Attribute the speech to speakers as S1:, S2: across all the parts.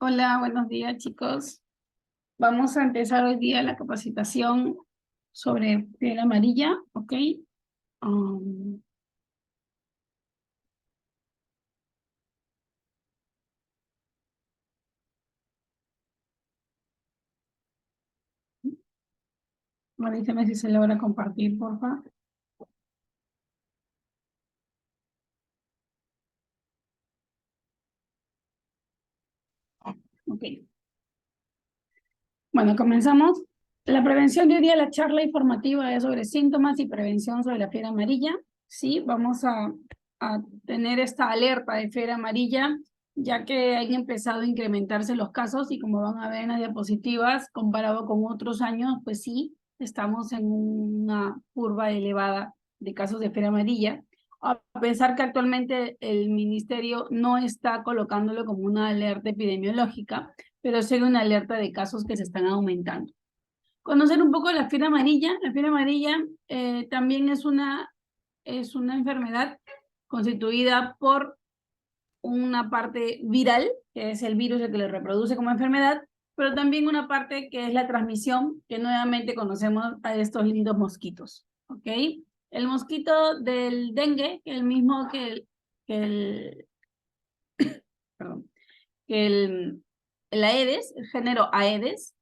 S1: Hola, buenos días, chicos. Vamos a empezar hoy día la capacitación sobre piel amarilla, ¿ok? Um, Dígame si se logra compartir, por favor. Ok. Bueno, comenzamos. La prevención de hoy día, la charla informativa es sobre síntomas y prevención sobre la fiebre amarilla. Sí, vamos a tener esta alerta de fiebre amarilla, ya que han empezado a incrementarse los casos y como van a ver en las diapositivas, comparado con otros años, pues sí, estamos en una curva elevada de casos de fiebre amarilla. A pesar que actualmente el ministerio no está colocándolo como una alerta epidemiológica, pero sí hay una alerta de casos que se están aumentando. Conocer un poco la fiebre amarilla. La fiebre amarilla también es una enfermedad constituida por una parte viral, que es el virus el que le reproduce como enfermedad, pero también una parte que es la transmisión, que nuevamente conocemos a estos lindos mosquitos, ¿ok? El mosquito del dengue, el mismo perdón, que el Aedes, el género Aedes,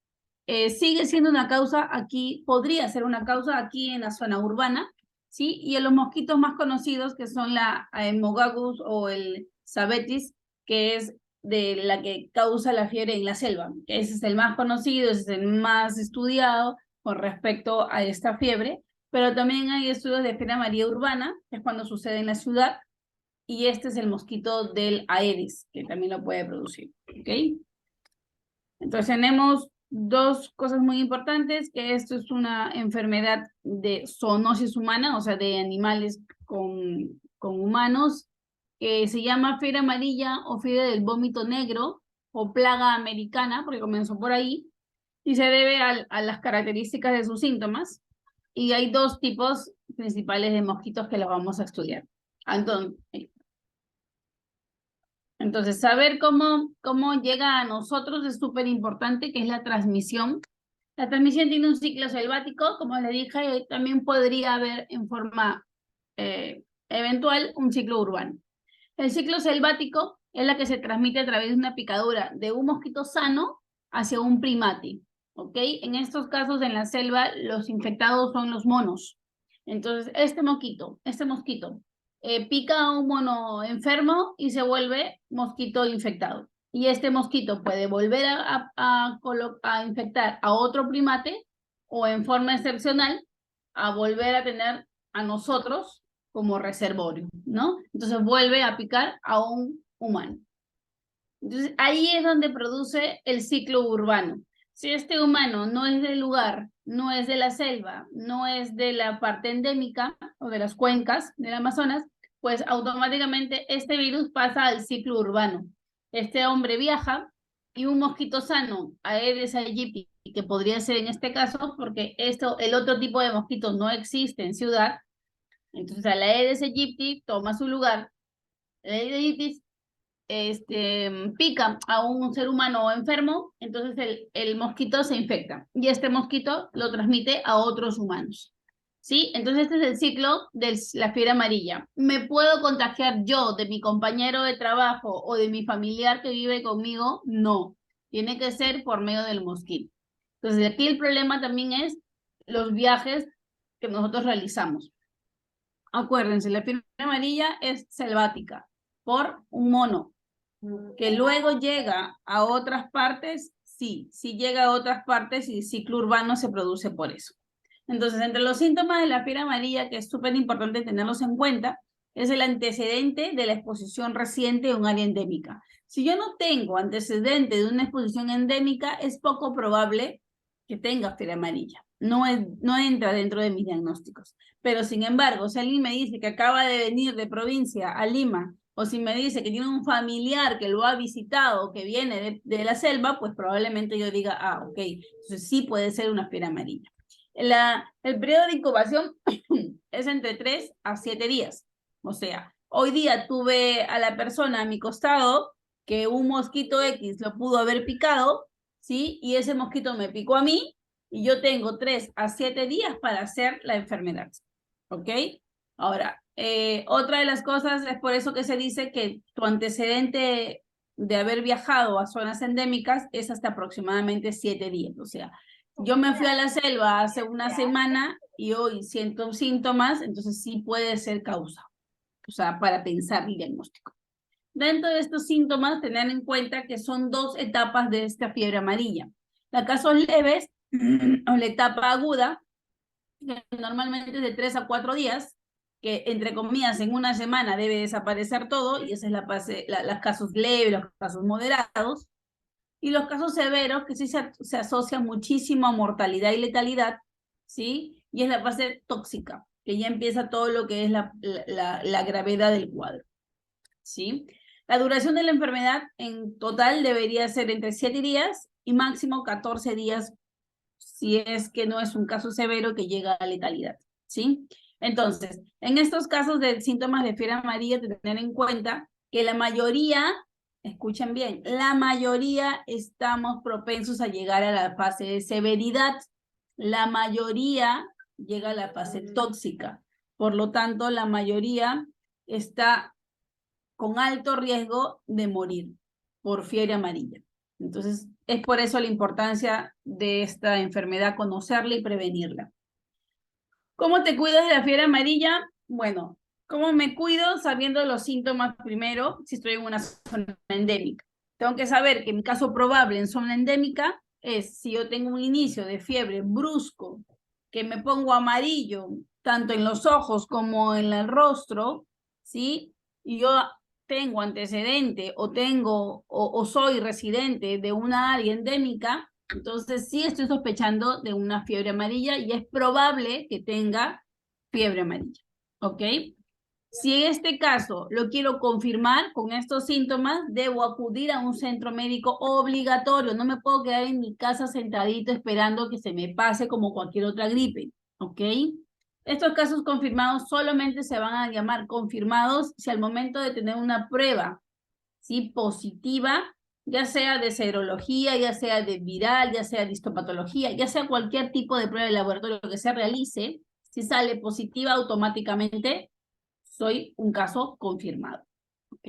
S1: sigue siendo una causa aquí, podría ser una causa aquí en la zona urbana, ¿sí? Y en los mosquitos más conocidos, que son la Haemogagus o el Sabetis, que es de la que causa la fiebre en la selva. Ese es el más conocido, ese es el más estudiado con respecto a esta fiebre, pero también hay estudios de fiebre amarilla urbana, que es cuando sucede en la ciudad, y este es el mosquito del Aedes, que también lo puede producir, ¿ok? Entonces tenemos dos cosas muy importantes, que esto es una enfermedad de zoonosis humana, o sea, de animales con humanos, que se llama fiebre amarilla o fiebre del vómito negro o plaga americana, porque comenzó por ahí, y se debe a las características de sus síntomas. Y hay dos tipos principales de mosquitos que los vamos a estudiar. Entonces, saber cómo llega a nosotros es súper importante, que es la transmisión. La transmisión tiene un ciclo selvático, como le dije, también podría haber en forma eventual un ciclo urbano. El ciclo selvático es la que se transmite a través de una picadura de un mosquito sano hacia un primate, ¿ok? En estos casos, en la selva, los infectados son los monos. Entonces, este mosquito, pica a un mono enfermo y se vuelve mosquito infectado. Y este mosquito puede volver a infectar a otro primate o en forma excepcional a volver a tener a nosotros como reservorio, ¿no? Entonces vuelve a picar a un humano. Entonces ahí es donde produce el ciclo urbano. Si este humano no es del lugar, no es de la selva, no es de la parte endémica o de las cuencas del Amazonas, pues automáticamente este virus pasa al ciclo urbano. Este hombre viaja y un mosquito sano, Aedes aegypti, que podría ser en este caso, porque el otro tipo de mosquitos no existe en ciudad, entonces a la Aedes aegypti toma su lugar. La Aedes aegypti pica a un ser humano enfermo, entonces el mosquito se infecta y este mosquito lo transmite a otros humanos. ¿Sí? Entonces este es el ciclo de la fiebre amarilla. ¿Me puedo contagiar yo de mi compañero de trabajo o de mi familiar que vive conmigo? No. Tiene que ser por medio del mosquito. Entonces aquí el problema también es los viajes que nosotros realizamos. Acuérdense, la fiebre amarilla es selvática. por un mono. Que luego llega a otras partes, sí llega a otras partes y el ciclo urbano se produce por eso. Entonces, entre los síntomas de la fiebre amarilla, que es súper importante tenerlos en cuenta, es el antecedente de la exposición reciente a un área endémica. Si yo no tengo antecedente de una exposición endémica, es poco probable que tenga fiebre amarilla. No entra dentro de mis diagnósticos. Pero, sin embargo, si alguien me dice que acaba de venir de provincia a Lima, o si me dice que tiene un familiar que lo ha visitado, que viene de la selva, pues probablemente yo diga, ah, ok, entonces sí puede ser una fiebre amarilla. El periodo de incubación es entre 3 a 7 días. O sea, hoy día tuve a la persona a mi costado que un mosquito X lo pudo haber picado, ¿sí? Y ese mosquito me picó a mí y yo tengo 3 a 7 días para hacer la enfermedad. ¿Ok? Ahora, otra de las cosas es por eso que se dice que tu antecedente de haber viajado a zonas endémicas es hasta aproximadamente 7 días. O sea, yo me fui a la selva hace una semana y hoy siento síntomas, entonces sí puede ser causa, o sea, para pensar el diagnóstico. Dentro de estos síntomas, tener en cuenta que son 2 etapas de esta fiebre amarilla. Los casos leves o la etapa aguda, que normalmente es de 3 a 4 días, que entre comillas en una semana debe desaparecer todo, y esa es los casos leves, los casos moderados. Y los casos severos, que sí se asocian muchísimo a mortalidad y letalidad, ¿sí? Y es la fase tóxica, que ya empieza todo lo que es la gravedad del cuadro, ¿sí? La duración de la enfermedad en total debería ser entre 7 días y máximo 14 días, si es que no es un caso severo que llega a letalidad, ¿sí? Entonces, en estos casos de síntomas de fiebre amarilla, tener en cuenta que la mayoría, escuchen bien, la mayoría estamos propensos a llegar a la fase de severidad. La mayoría llega a la fase tóxica. Por lo tanto, la mayoría está con alto riesgo de morir por fiebre amarilla. Entonces, es por eso la importancia de esta enfermedad, conocerla y prevenirla. ¿Cómo te cuidas de la fiebre amarilla? Bueno, ¿cómo me cuido? Sabiendo los síntomas primero, si estoy en una zona endémica. Tengo que saber que mi caso probable en zona endémica es si yo tengo un inicio de fiebre brusco, que me pongo amarillo, tanto en los ojos como en el rostro, ¿sí? Y yo tengo antecedente o soy residente de una área endémica, entonces sí estoy sospechando de una fiebre amarilla y es probable que tenga fiebre amarilla, ¿ok? Si en este caso lo quiero confirmar con estos síntomas, debo acudir a un centro médico obligatorio. No me puedo quedar en mi casa sentadito esperando que se me pase como cualquier otra gripe, ¿ok? Estos casos confirmados solamente se van a llamar confirmados si al momento de tener una prueba, ¿sí?, positiva, ya sea de serología, ya sea de viral, ya sea de histopatología, ya sea cualquier tipo de prueba de laboratorio que se realice, si sale positiva automáticamente, soy un caso confirmado, ¿ok?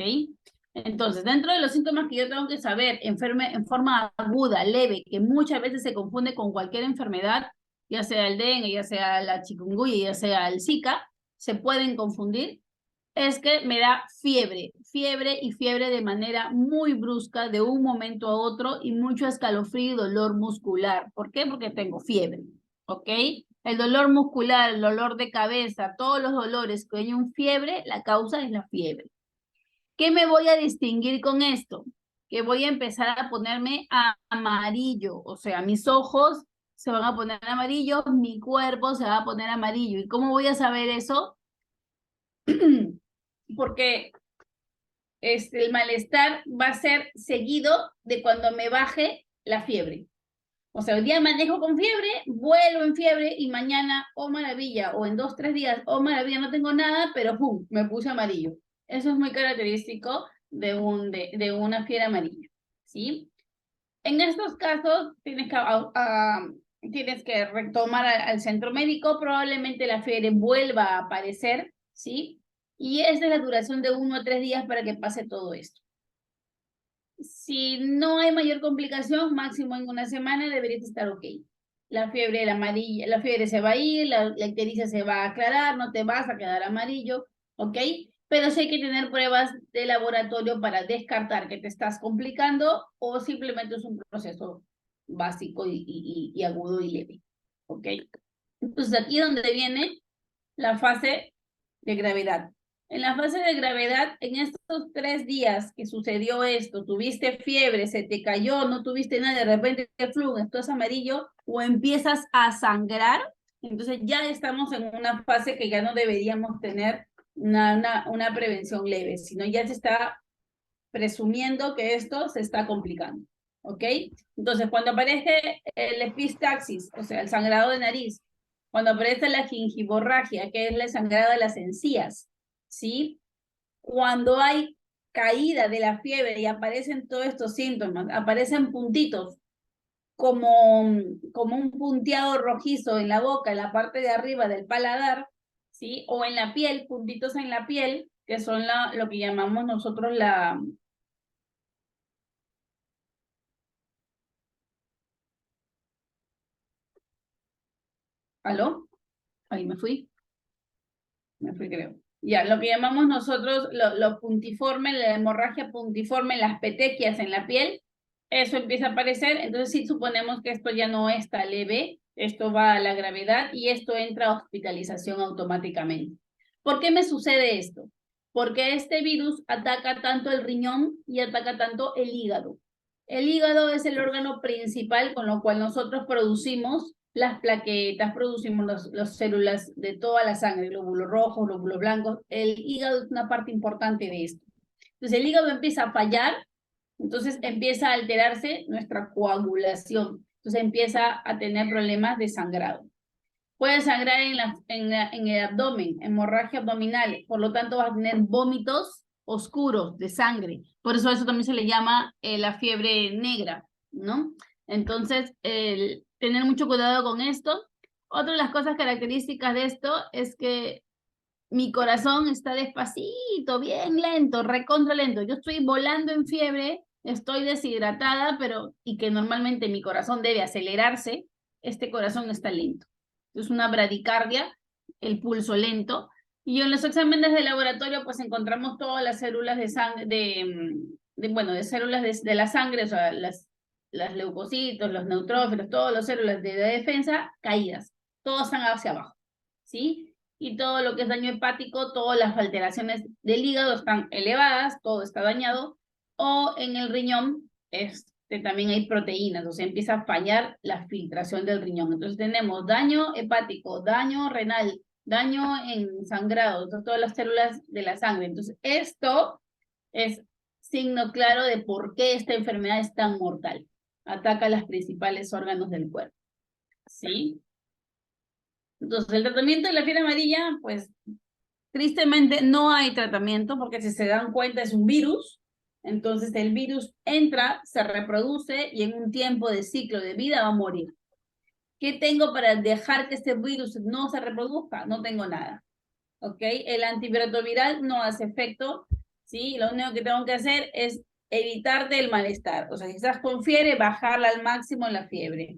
S1: Entonces, dentro de los síntomas que yo tengo que saber en forma aguda, leve, que muchas veces se confunde con cualquier enfermedad, ya sea el dengue, ya sea la chikungunya, ya sea el Zika, se pueden confundir, es que me da fiebre y fiebre de manera muy brusca de un momento a otro y mucho escalofrío y dolor muscular. ¿Por qué? Porque tengo fiebre, ¿ok? El dolor muscular, el dolor de cabeza, todos los dolores que hay en fiebre, la causa es la fiebre. ¿Qué me voy a distinguir con esto? Que voy a empezar a ponerme amarillo, o sea, mis ojos se van a poner amarillos, mi cuerpo se va a poner amarillo. ¿Y cómo voy a saber eso? Porque el malestar va a ser seguido de cuando me baje la fiebre. O sea, hoy día manejo con fiebre, vuelo en fiebre y mañana, oh maravilla, o en 2, 3 días, oh maravilla, no tengo nada, pero ¡pum!, me puse amarillo. Eso es muy característico de una fiebre amarilla, ¿sí? En estos casos tienes que retomar al centro médico, probablemente la fiebre vuelva a aparecer, ¿sí? Y esa es la duración de 1 a 3 días para que pase todo esto. Si no hay mayor complicación, máximo en una semana deberías estar ok. La fiebre amarilla, la fiebre se va a ir, la ictericia se va a aclarar, no te vas a quedar amarillo, ¿ok? pero sí hay que tener pruebas de laboratorio para descartar que te estás complicando o simplemente es un proceso básico y agudo y leve. ¿Ok? Entonces aquí es donde viene la fase de gravedad. En la fase de gravedad, en estos 3 días que sucedió esto, tuviste fiebre, se te cayó, no tuviste nada, de repente te flujo, estás amarillo o empiezas a sangrar, entonces ya estamos en una fase que ya no deberíamos tener una prevención leve, sino ya se está presumiendo que esto se está complicando. ¿Ok? Entonces, cuando aparece el epistaxis, o sea, el sangrado de nariz, cuando aparece la gingivorragia, que es el sangrado de las encías, ¿sí? Cuando hay caída de la fiebre y aparecen todos estos síntomas, aparecen puntitos como un punteado rojizo en la boca, en la parte de arriba del paladar, ¿sí? O en la piel, puntitos en la piel, que son lo que llamamos nosotros ¿Aló? Ahí me fui creo. Ya, lo que llamamos nosotros lo puntiforme, la hemorragia puntiforme, las petequias en la piel, eso empieza a aparecer, entonces sí suponemos que esto ya no está leve, esto va a la gravedad y esto entra a hospitalización automáticamente. ¿Por qué me sucede esto? Porque este virus ataca tanto el riñón y ataca tanto el hígado. El hígado es el órgano principal con lo cual nosotros producimos las plaquetas, producimos las células de toda la sangre, glóbulos rojos, glóbulos blancos. El hígado es una parte importante de esto. Entonces el hígado empieza a fallar, entonces empieza a alterarse nuestra coagulación, entonces empieza a tener problemas de sangrado. Puede sangrar en el abdomen, hemorragia abdominal, por lo tanto va a tener vómitos oscuros de sangre. Por eso también se le llama la fiebre negra, ¿no? Entonces, tener mucho cuidado con esto. Otra de las cosas características de esto es que mi corazón está despacito, bien lento, recontra lento. Yo estoy volando en fiebre, estoy deshidratada, pero y que normalmente mi corazón debe acelerarse, este corazón está lento. Es una bradicardia, el pulso lento. Y en los exámenes de laboratorio, pues encontramos todas las células de sangre, bueno, de células de la sangre, o sea, las leucocitos, los neutrófilos, todas las células de defensa caídas. Todos están hacia abajo, ¿sí? Y todo lo que es daño hepático, todas las alteraciones del hígado están elevadas, todo está dañado, o en el riñón también hay proteínas, o sea, empieza a fallar la filtración del riñón. Entonces tenemos daño hepático, daño renal, daño en sangrado, todas las células de la sangre. Entonces esto es signo claro de por qué esta enfermedad es tan mortal. Ataca los principales órganos del cuerpo. ¿Sí? Entonces, el tratamiento de la fiebre amarilla, pues tristemente no hay tratamiento porque si se dan cuenta es un virus. Entonces el virus entra, se reproduce y en un tiempo de ciclo de vida va a morir. ¿Qué tengo para dejar que este virus no se reproduzca? No tengo nada. ¿Ok? El antirretroviral no hace efecto. ¿Sí? Lo único que tengo que hacer es evitarte el malestar. O sea, si estás con fiebre, bajarla al máximo la fiebre.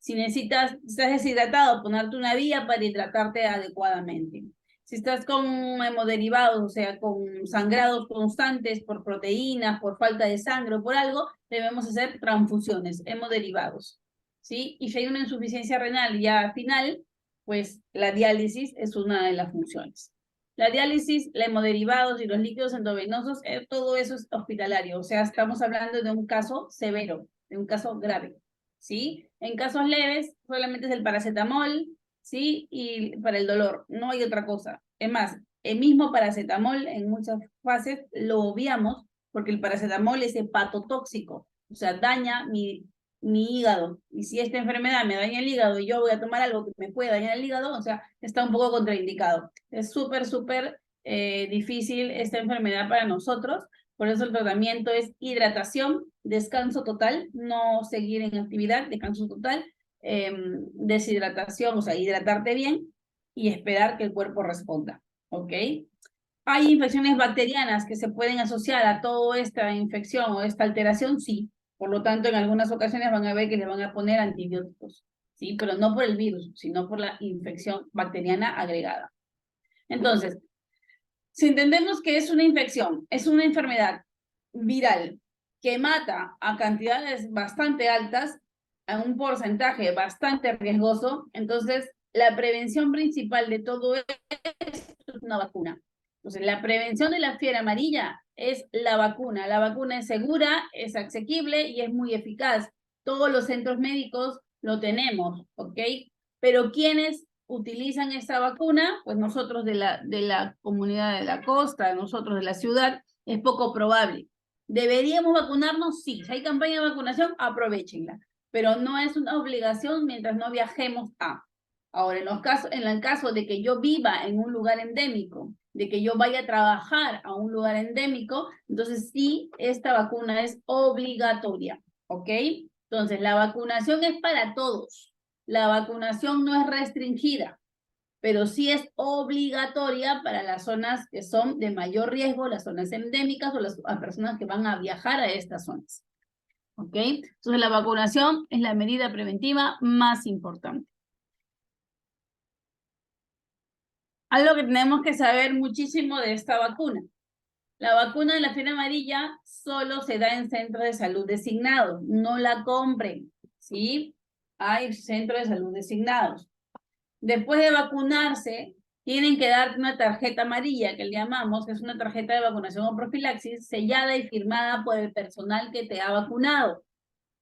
S1: Si estás deshidratado, ponerte una vía para hidratarte adecuadamente. Si estás con hemoderivados, o sea, con sangrados constantes por proteínas, por falta de sangre o por algo, debemos hacer transfusiones, hemoderivados, ¿sí? Y si hay una insuficiencia renal ya final, pues la diálisis es una de las funciones. La diálisis, la hemoderivados y los líquidos endovenosos, todo eso es hospitalario, o sea, estamos hablando de un caso severo, de un caso grave, ¿sí? En casos leves, solamente es el paracetamol, ¿sí? Y para el dolor, no hay otra cosa. Es más, el mismo paracetamol en muchas fases lo obviamos porque el paracetamol es hepatotóxico, o sea, daña mi hígado. Y si esta enfermedad me daña el hígado y yo voy a tomar algo que me puede dañar el hígado, o sea, está un poco contraindicado. Es súper difícil esta enfermedad para nosotros. Por eso el tratamiento es hidratación, descanso total, no seguir en actividad, descanso total, deshidratación, o sea, hidratarte bien y esperar que el cuerpo responda, ¿ok? ¿Hay infecciones bacterianas que se pueden asociar a toda esta infección o esta alteración? Sí. Por lo tanto, en algunas ocasiones van a ver que le van a poner antibióticos, ¿sí? Pero no por el virus, sino por la infección bacteriana agregada. Entonces, Si entendemos que es una infección, es una enfermedad viral que mata a cantidades bastante altas, a un porcentaje bastante riesgoso, entonces la prevención principal de todo esto es una vacuna. Entonces, la prevención de la fiebre amarilla es la vacuna. La vacuna es segura, es asequible y es muy eficaz. Todos los centros médicos lo tenemos, ¿ok? Pero ¿quiénes utilizan esta vacuna? Pues nosotros de la comunidad de la costa, nosotros de la ciudad, es poco probable. ¿Deberíamos vacunarnos? Sí. Si hay campaña de vacunación, aprovéchenla. Pero no es una obligación mientras no viajemos a. Ahora, en el caso de que yo viva en un lugar endémico, de que yo vaya a trabajar a un lugar endémico, entonces sí, esta vacuna es obligatoria, ¿ok? Entonces, la vacunación es para todos. La vacunación no es restringida, pero sí es obligatoria para las zonas que son de mayor riesgo, las zonas endémicas o las personas que van a viajar a estas zonas, ¿ok? Entonces, la vacunación es la medida preventiva más importante. Algo que tenemos que saber muchísimo de esta vacuna. La vacuna de la fiebre amarilla solo se da en centros de salud designados. No la compren, ¿sí? Hay centros de salud designados. Después de vacunarse, tienen que darte una tarjeta amarilla, que le llamamos, que es una tarjeta de vacunación o profilaxis, sellada y firmada por el personal que te ha vacunado.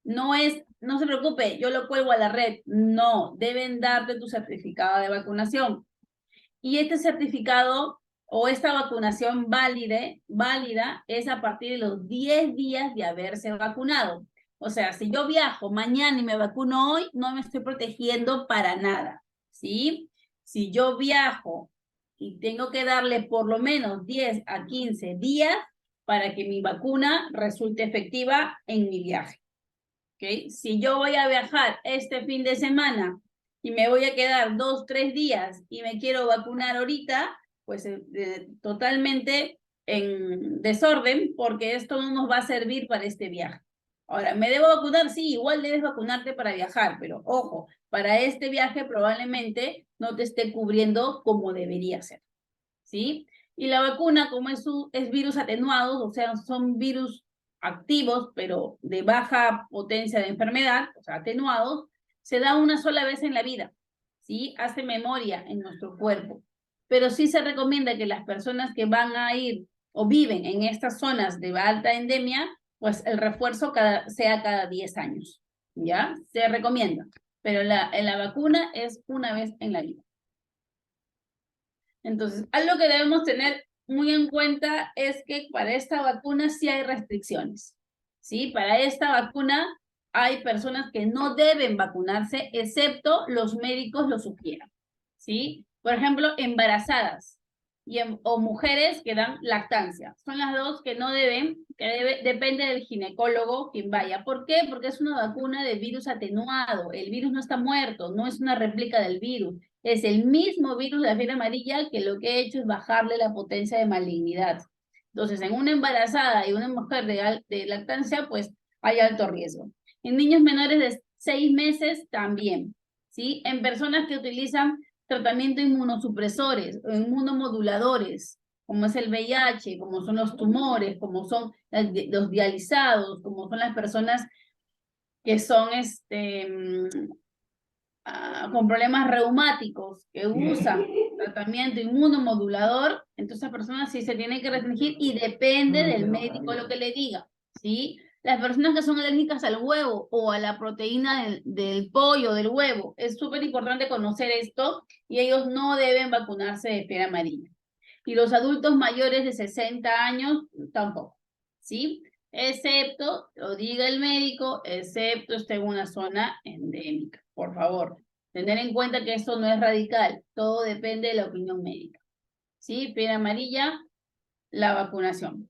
S1: No se preocupe, yo lo cuelgo a la red. No, deben darte tu certificado de vacunación. Y este certificado o esta vacunación válida es a partir de los 10 días de haberse vacunado. O sea, si yo viajo mañana y me vacuno hoy, no me estoy protegiendo para nada, ¿sí? Si yo viajo y tengo que darle por lo menos 10 a 15 días para que mi vacuna resulte efectiva en mi viaje, ¿ok? Si yo voy a viajar este fin de semana y me voy a quedar 2, 3 días y me quiero vacunar ahorita, pues totalmente en desorden, porque esto no nos va a servir para este viaje. Ahora, ¿me debo vacunar? Sí, igual debes vacunarte para viajar, pero ojo, para este viaje probablemente no te esté cubriendo como debería ser, ¿sí? Y la vacuna, como es virus atenuados, o sea, son virus activos, pero de baja potencia de enfermedad, o sea, atenuados, se da una sola vez en la vida, ¿sí? Hace memoria en nuestro cuerpo. Pero sí se recomienda que las personas que van a ir o viven en estas zonas de alta endemia, pues el refuerzo sea cada 10 años, ¿ya? Se recomienda. Pero la vacuna es una vez en la vida. Entonces, algo que debemos tener muy en cuenta es que para esta vacuna sí hay restricciones, ¿sí? Para esta vacuna hay personas que no deben vacunarse, excepto los médicos lo sugieran, ¿sí? Por ejemplo, embarazadas o mujeres que dan lactancia. Son las dos que no deben, depende del ginecólogo quien vaya. ¿Por qué? Porque es una vacuna de virus atenuado. El virus no está muerto, no es una réplica del virus. Es el mismo virus de la fiebre amarilla que lo que ha hecho es bajarle la potencia de malignidad. Entonces, en una embarazada y una mujer de lactancia, pues hay alto riesgo. En niños menores de 6 meses también, ¿sí? En personas que utilizan tratamiento inmunosupresores o inmunomoduladores, como es el VIH, como son los tumores, como son los dializados, como son las personas que son con problemas reumáticos, que usan tratamiento inmunomodulador, entonces esa persona sí se tiene que restringir y depende del médico lo que le diga, ¿sí? Las personas que son alérgicas al huevo o a la proteína del pollo, del huevo, es súper importante conocer esto y ellos no deben vacunarse de fiebre amarilla. Y los adultos mayores de 60 años tampoco, ¿sí? Excepto, lo diga el médico, excepto esté en una zona endémica. Por favor, tener en cuenta que esto no es radical, todo depende de la opinión médica. ¿Sí? Fiebre amarilla, la vacunación.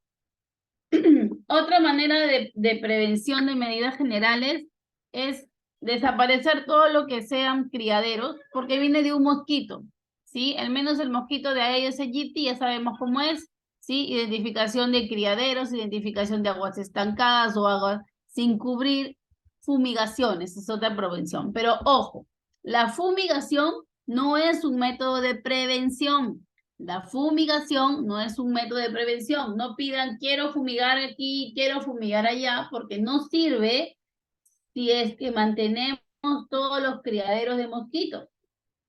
S1: Otra manera de prevención de medidas generales es desaparecer todo lo que sean criaderos, porque viene de un mosquito, ¿sí? Al menos el mosquito de Aedes aegypti ya sabemos cómo es, ¿sí? Identificación de criaderos, identificación de aguas estancadas o aguas sin cubrir, fumigaciones, es otra prevención. Pero ojo, la fumigación no es un método de prevención. La fumigación no es un método de prevención. No pidan, quiero fumigar aquí, quiero fumigar allá, porque no sirve si es que mantenemos todos los criaderos de mosquitos.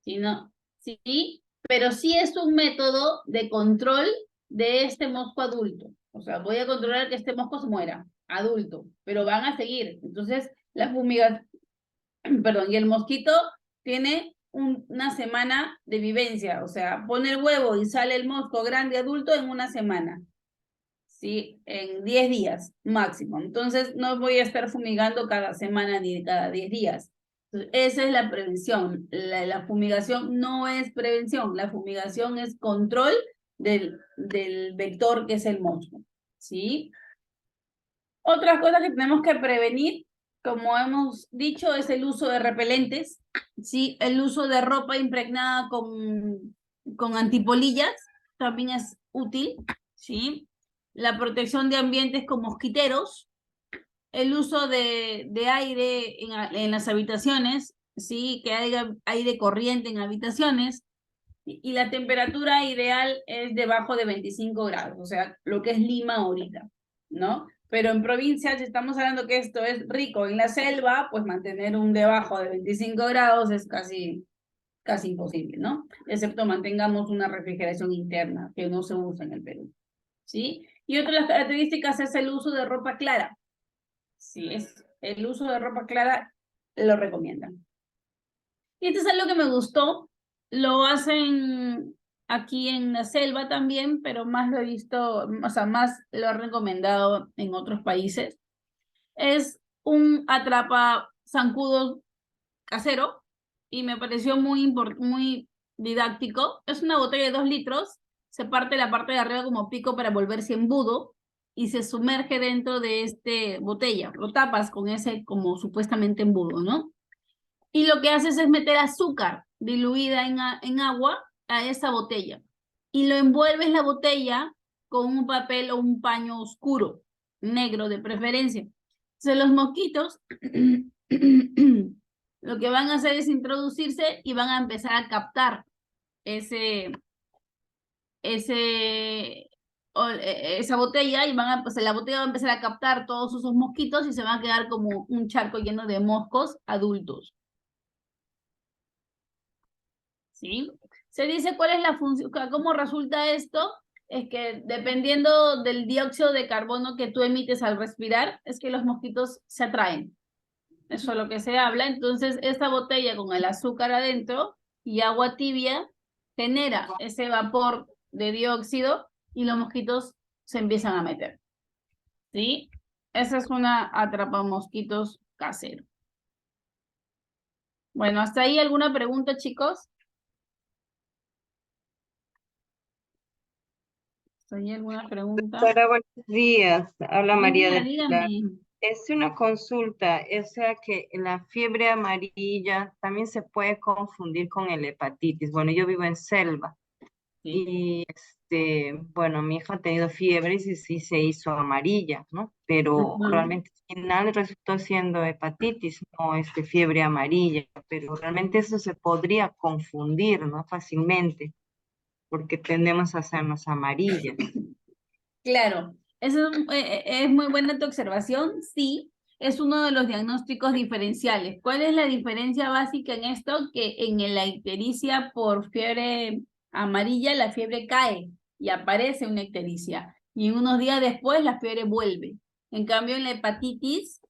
S1: Sino, sí, pero sí es un método de control de este mosco adulto. O sea, voy a controlar que este mosco se muera, adulto, pero van a seguir. Entonces, la fumigación, perdón, y el mosquito tiene una semana de vivencia, o sea, pone el huevo y sale el mosco grande adulto en una semana, ¿sí? En 10 días máximo. Entonces, no voy a estar fumigando cada semana ni cada 10 días. Entonces, esa es la prevención. La fumigación no es prevención, la fumigación es control del vector que es el mosco, ¿sí? Otras cosas que tenemos que prevenir, como hemos dicho, es el uso de repelentes, ¿sí? El uso de ropa impregnada con antipolillas también es útil, ¿sí? La protección de ambientes con mosquiteros, el uso de aire en las habitaciones, ¿sí? Que haya aire corriente en habitaciones, y la temperatura ideal es debajo de 25 grados, o sea, lo que es Lima ahorita, ¿no? Pero en provincias, si estamos hablando que esto es rico en la selva, pues mantener un debajo de 25 grados es casi imposible, ¿no? Excepto mantengamos una refrigeración interna, que no se usa en el Perú, ¿sí? Y otra de las características es el uso de ropa clara. Sí, es el uso de ropa clara lo recomiendan. Y esto es algo que me gustó. Lo hacen aquí en la selva también, pero más lo he visto, o sea, más lo han recomendado en otros países. Es un atrapa zancudos casero y me pareció muy didáctico. Es una botella de 2 litros, se parte la parte de arriba como pico para volverse embudo y se sumerge dentro de este botella. Lo tapas con ese como supuestamente embudo, ¿no? Y lo que haces es meter azúcar diluida en agua a esa botella. Y lo envuelves la botella con un papel o un paño oscuro, negro de preferencia. Entonces los mosquitos lo que van a hacer es introducirse y van a empezar a captar ese, esa botella y pues la botella va a empezar a captar todos esos mosquitos y se va a quedar como un charco lleno de moscos adultos. ¿Sí? Se dice cuál es la función, cómo resulta esto, es que dependiendo del dióxido de carbono que tú emites al respirar, es que los mosquitos se atraen. Eso es lo que se habla. Entonces, esta botella con el azúcar adentro y agua tibia genera ese vapor de dióxido y los mosquitos se empiezan a meter. ¿Sí? Esa es una atrapamosquitos casero. Bueno, ¿hasta ahí alguna pregunta, chicos? ¿Hay alguna pregunta?
S2: Doctora, buenos días. Habla María
S1: Dígame,
S2: del Pilar.
S1: dígame.
S2: Es una consulta, o sea que la fiebre amarilla también se puede confundir con el hepatitis. Bueno, yo vivo en selva
S1: Sí.
S2: y bueno, mi hija ha tenido fiebre y sí se hizo amarilla, ¿no? Pero
S1: Ujú.
S2: realmente al final resultó siendo hepatitis, no fiebre amarilla, pero realmente eso se podría confundir, ¿no? Fácilmente, porque tendemos a hacernos amarillas.
S1: Claro, eso es muy buena tu observación. Sí, es uno de los diagnósticos diferenciales. ¿Cuál es la diferencia básica en esto? Que en la ictericia por fiebre amarilla la fiebre cae y aparece una ictericia. Y unos días después la fiebre vuelve. En cambio, en la hepatitis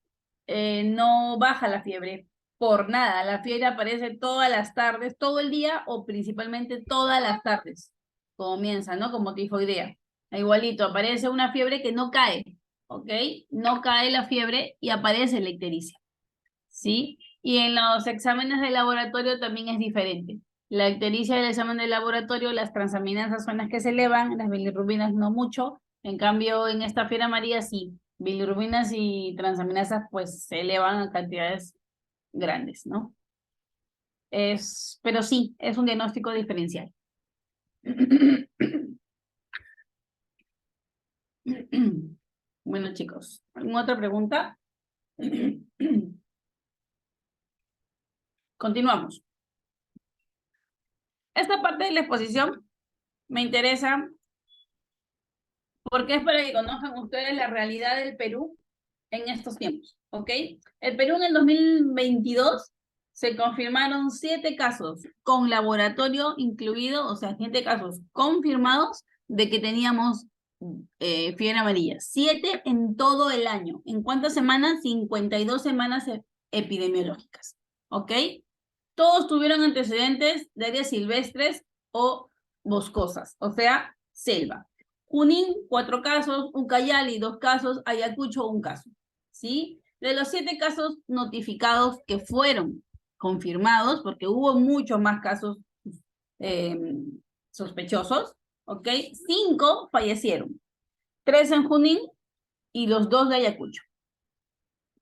S1: no baja la fiebre por nada. La fiebre aparece todas las tardes, todo el día o principalmente todas las tardes. Comienza, ¿no? Como tifoidea. Igualito, aparece una fiebre que no cae, ¿ok? No cae la fiebre y aparece la ictericia, ¿sí? Y en los exámenes de laboratorio también es diferente. La ictericia del examen de laboratorio, las transaminasas son las que se elevan, las bilirrubinas no mucho. En cambio, en esta fiebre amarilla sí, bilirrubinas y transaminasas pues se elevan a cantidades grandes, ¿no? Pero sí, es un diagnóstico diferencial. Bueno, chicos, ¿alguna otra pregunta? Continuamos. Esta parte de la exposición Me interesa porque es para que conozcan ustedes la realidad del Perú en estos tiempos, ¿ok? El Perú en el 2022 se confirmaron 7 casos con laboratorio incluido, o sea, 7 casos confirmados de que teníamos fiebre amarilla. 7 en todo el año. ¿En cuántas semanas? 52 semanas epidemiológicas, ¿ok? Todos tuvieron antecedentes de áreas silvestres o boscosas, o sea, selva. Junín, 4 casos, Ucayali, 2 casos, Ayacucho, 1 caso. ¿Sí? De los 7 casos notificados que fueron confirmados, porque hubo muchos más casos eh, sospechosos, ¿ok? 5 fallecieron. 3 en Junín y los 2 de Ayacucho.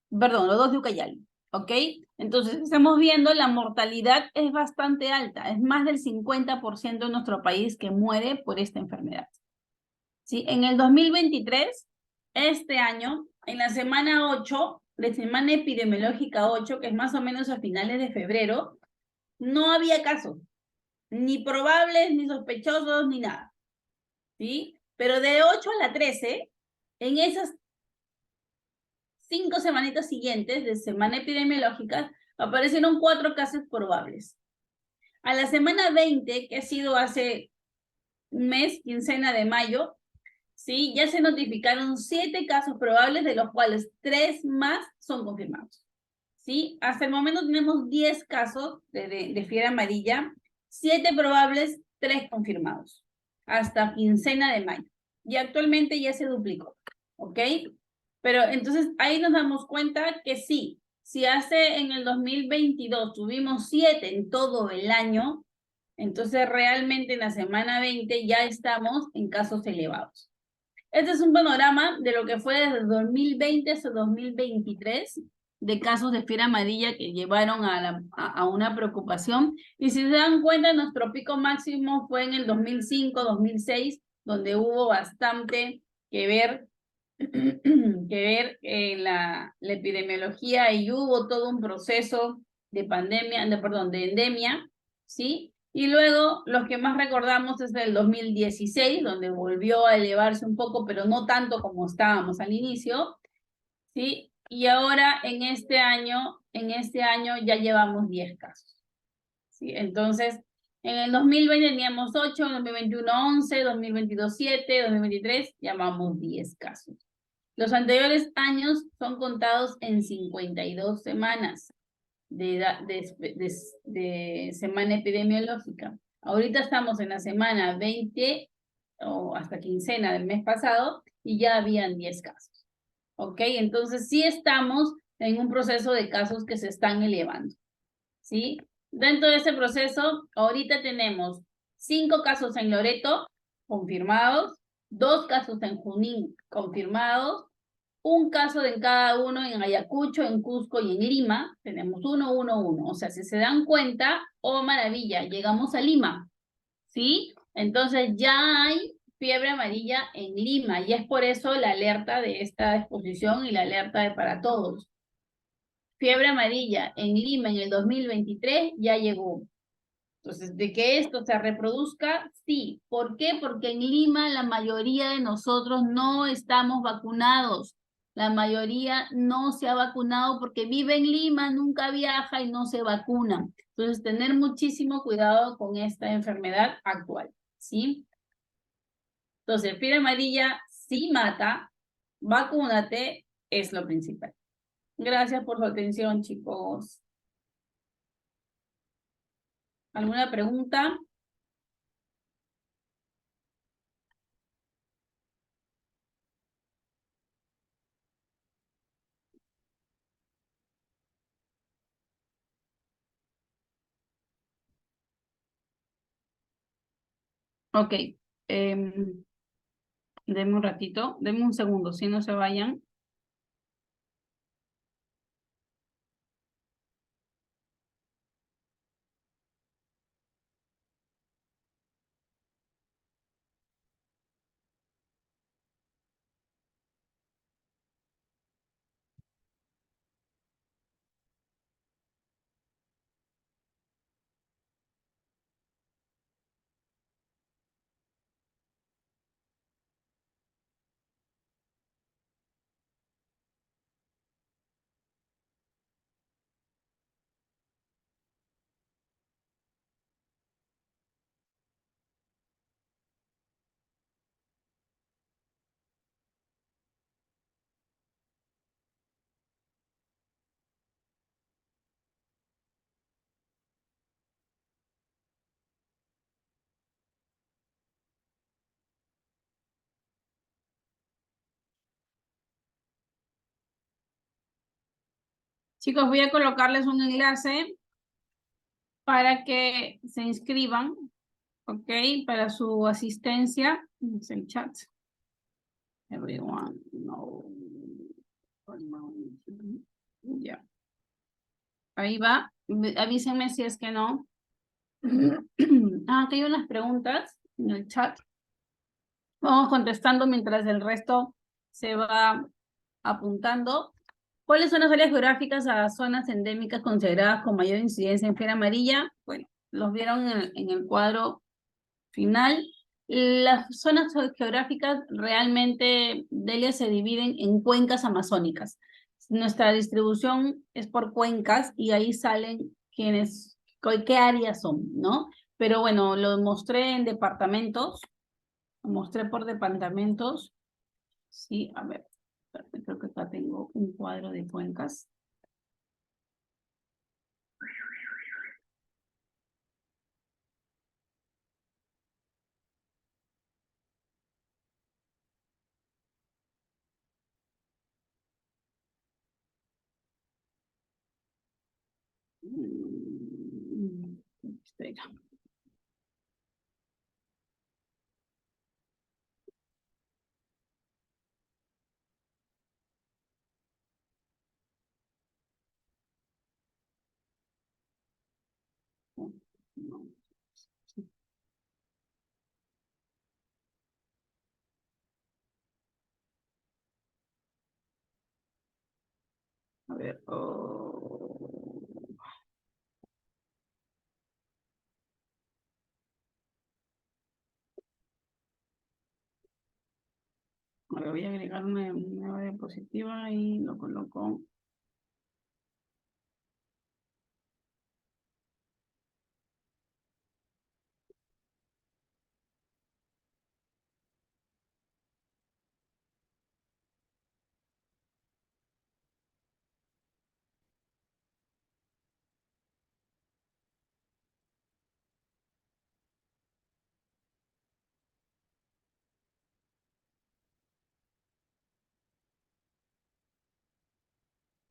S1: Perdón, los 2 de Ucayali, ¿ok? Entonces, estamos viendo la mortalidad es bastante alta, es más del 50% de nuestro país que muere por esta enfermedad. ¿Sí? En el 2023, este año, en la semana 8, de semana epidemiológica 8, que es más o menos a finales de febrero, no había casos, ni probables, ni sospechosos, ni nada. ¿Sí? Pero de 8 a la 13, en esas 5 semanitas siguientes de semana epidemiológica, aparecieron 4 casos probables. A la semana 20, que ha sido hace un mes, quincena de mayo, ¿sí? Ya se notificaron 7 casos probables, de los cuales 3 más son confirmados. ¿Sí? Hasta el momento tenemos 10 casos de fiebre amarilla, 7 probables, 3 confirmados, hasta quincena de mayo. Y actualmente ya se duplicó, ¿ok? Pero entonces ahí nos damos cuenta que sí, si hace en el 2022 tuvimos 7 en todo el año, entonces realmente en la semana 20 ya estamos en casos elevados. Este es un panorama de lo que fue desde 2020 hasta 2023 de casos de fiebre amarilla que llevaron a una preocupación. Y si se dan cuenta, nuestro pico máximo fue en el 2005, 2006, donde hubo bastante que ver, en la epidemiología y hubo todo un proceso de pandemia, perdón, de endemia, ¿sí? Y luego los que más recordamos es el 2016, donde volvió a elevarse un poco, pero no tanto como estábamos al inicio, ¿sí? Y ahora en este año ya llevamos 10 casos, ¿sí? Entonces, en el 2020 teníamos 8, en 2021 11, 2022 7, 2023 llamamos 10 casos. Los anteriores años son contados en 52 semanas de semana epidemiológica. Ahorita estamos en la semana 20 o hasta quincena del mes pasado y ya habían 10 casos. ¿Ok? Entonces sí estamos en un proceso de casos que se están elevando. ¿Sí? Dentro de ese proceso, ahorita tenemos 5 casos en Loreto confirmados, 2 casos en Junín confirmados, 1 caso en cada uno en Ayacucho, en Cusco y en Lima. Tenemos 1, 1, 1. O sea, si se dan cuenta, oh maravilla, llegamos a Lima, ¿sí? Entonces ya hay fiebre amarilla en Lima y es por eso la alerta de esta exposición y la alerta de para todos. Fiebre amarilla en Lima en el 2023 ya llegó. Entonces, de que esto se reproduzca, sí. ¿Por qué? Porque en Lima la mayoría de nosotros no estamos vacunados. La mayoría no se ha vacunado porque vive en Lima, nunca viaja y no se vacuna. Entonces, tener muchísimo cuidado con esta enfermedad actual, ¿sí? Entonces, fiebre amarilla sí mata, vacúnate, es lo principal. Gracias por su atención, chicos. ¿Alguna pregunta? Ok. Denme un ratito, denme un segundo, si no se vayan. Chicos, voy a colocarles un enlace para que se inscriban, ¿ok? Para su asistencia. Es el chat. Everyone, no. Ya. Ahí va. Avísenme si es que no. Aquí hay unas preguntas en el chat. Vamos contestando mientras el resto se va apuntando. ¿Cuáles son las áreas geográficas a zonas endémicas consideradas con mayor incidencia en fiebre amarilla? Bueno, los vieron en el cuadro final. Las zonas geográficas realmente, Delia, se dividen en cuencas amazónicas. Nuestra distribución es por cuencas y ahí salen qué áreas son, ¿no? Pero bueno, lo mostré en departamentos, lo mostré por departamentos. Sí, a ver, creo que acá tengo un cuadro de cuencas. Espera. No. A ver. Ahora voy a agregar una nueva diapositiva y lo coloco.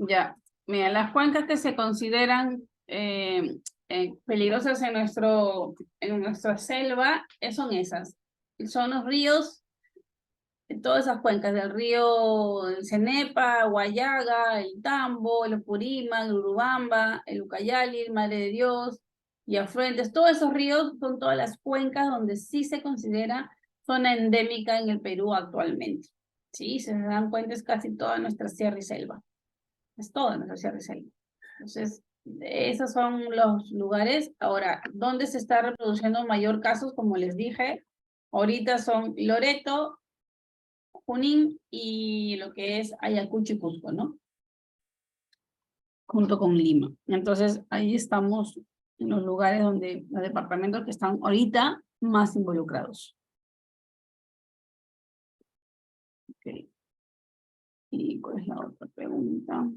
S1: Ya, mira, las cuencas que se consideran peligrosas en nuestra selva son esas. Son los ríos, todas esas cuencas del río el Cenepa, Guayaga, el Tambo, el Purímac, el Urubamba, el Ucayali, el Madre de Dios y afluentes. Todos esos ríos son todas las cuencas donde sí se considera zona endémica en el Perú actualmente. Sí, se dan cuenta es casi toda nuestra sierra y selva. Es toda nuestra sierra y selva. Entonces, esos son los lugares. Ahora, ¿dónde se está reproduciendo mayor casos? Como les dije, ahorita son Loreto, Junín y lo que es Ayacucho y Cusco, ¿no? Junto con Lima. Entonces, ahí estamos en los lugares donde, los departamentos que están ahorita más involucrados. Ok. ¿Y cuál es la otra pregunta?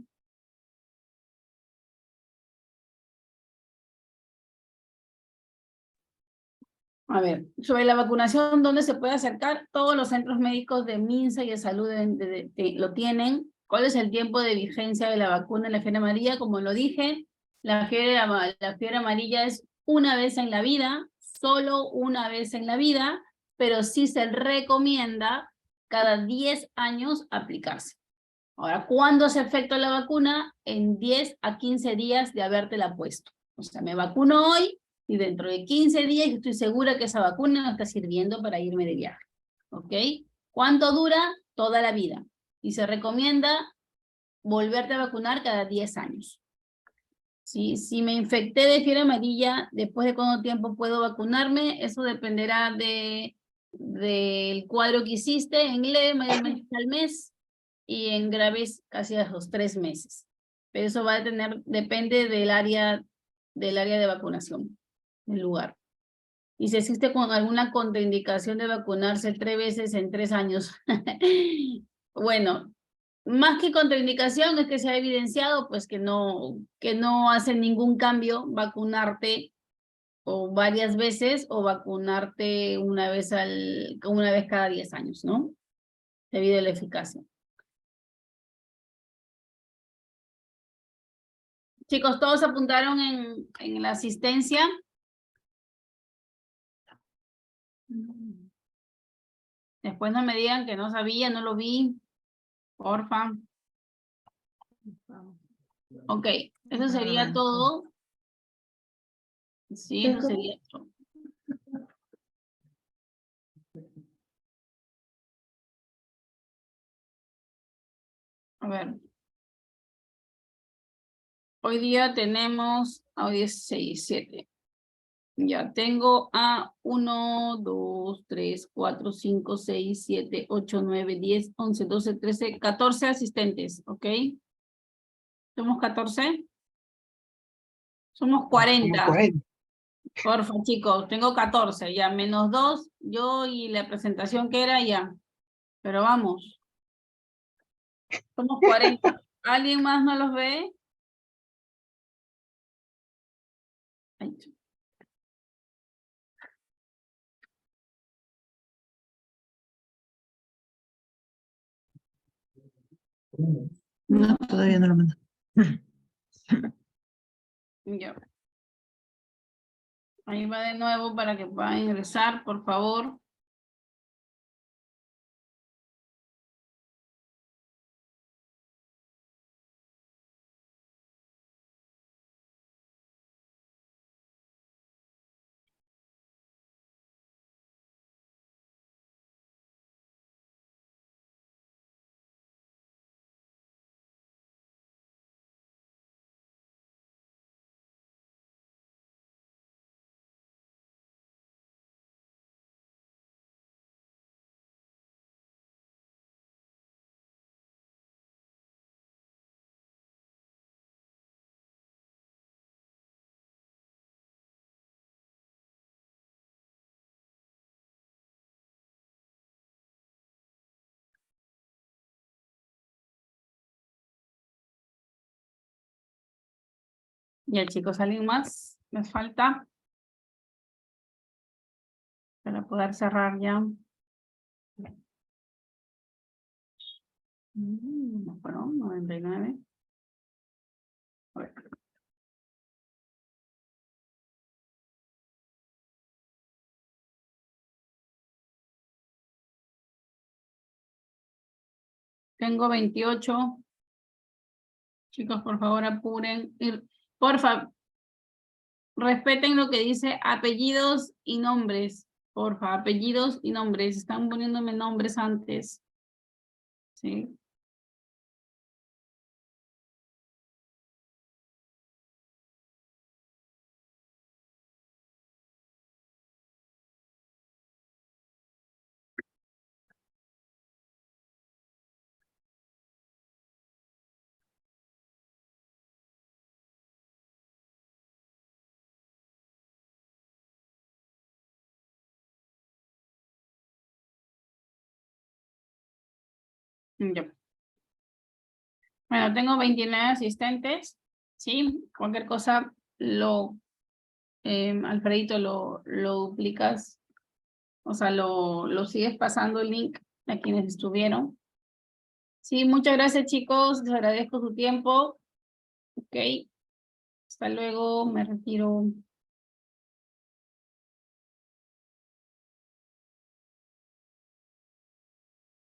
S1: A ver, sobre la vacunación, ¿dónde se puede acercar? Todos los centros médicos de MINSA y de salud lo tienen. ¿Cuál es el tiempo de vigencia de la vacuna en la fiebre amarilla? Como lo dije, la fiebre amarilla es una vez en la vida, solo una vez en la vida, pero sí se recomienda cada 10 años aplicarse. Ahora, ¿cuándo se efectúa la vacuna? En 10 a 15 días de habértela puesto. O sea, me vacuno hoy y dentro de 15 días yo estoy segura que esa vacuna no está sirviendo para irme de viaje. ¿Ok? ¿Cuánto dura? Toda la vida. Y se recomienda volverte a vacunar cada 10 años. ¿Sí? Si me infecté de fiebre amarilla, ¿después de cuánto tiempo puedo vacunarme? Eso dependerá del cuadro que hiciste. En leve, mayormente al mes, y en graves casi a los 3 meses. Pero eso va a depende del área de vacunación, del lugar. Y si existe con alguna contraindicación de vacunarse 3 veces en 3 años. Bueno, más que contraindicación es que se ha evidenciado pues que no hace ningún cambio vacunarte o varias veces o vacunarte una vez cada 10 años, ¿no? Debido a la eficacia. Chicos, ¿todos apuntaron en la asistencia? Después no me digan que no sabía, no lo vi. Porfa. Ok, eso sería todo. Sí, eso sería todo. A ver. Hoy día tenemos, hoy es 6, 7. Ya tengo a 1, 2, 3, 4, 5, 6, 7, 8, 9, 10, 11, 12, 13, 14 asistentes, ¿ok? ¿Somos 14? Somos 40.
S3: 40.
S1: Porfa, chicos, tengo 14, ya, menos 2, yo y la presentación que era ya. Pero vamos. Somos 40. ¿Alguien más no los ve? Ay,
S3: No, todavía no lo mando.
S1: ya. Ahí va de nuevo para que puedan ingresar, por favor. Ya, chicos, ¿alguien más? ¿Les falta? Para poder cerrar ya. No fueron 99. A ver. Tengo 28. Chicos, por favor, apuren. Porfa, respeten lo que dice apellidos y nombres. Porfa, apellidos y nombres. Están poniéndome nombres antes. ¿Sí? Ya. Bueno, tengo 29 asistentes. ¿Sí? Cualquier cosa, Alfredito, lo duplicas. O sea, lo sigues pasando el link a quienes estuvieron. Sí, muchas gracias, chicos. Les agradezco su tiempo. Ok. Hasta luego. Me retiro.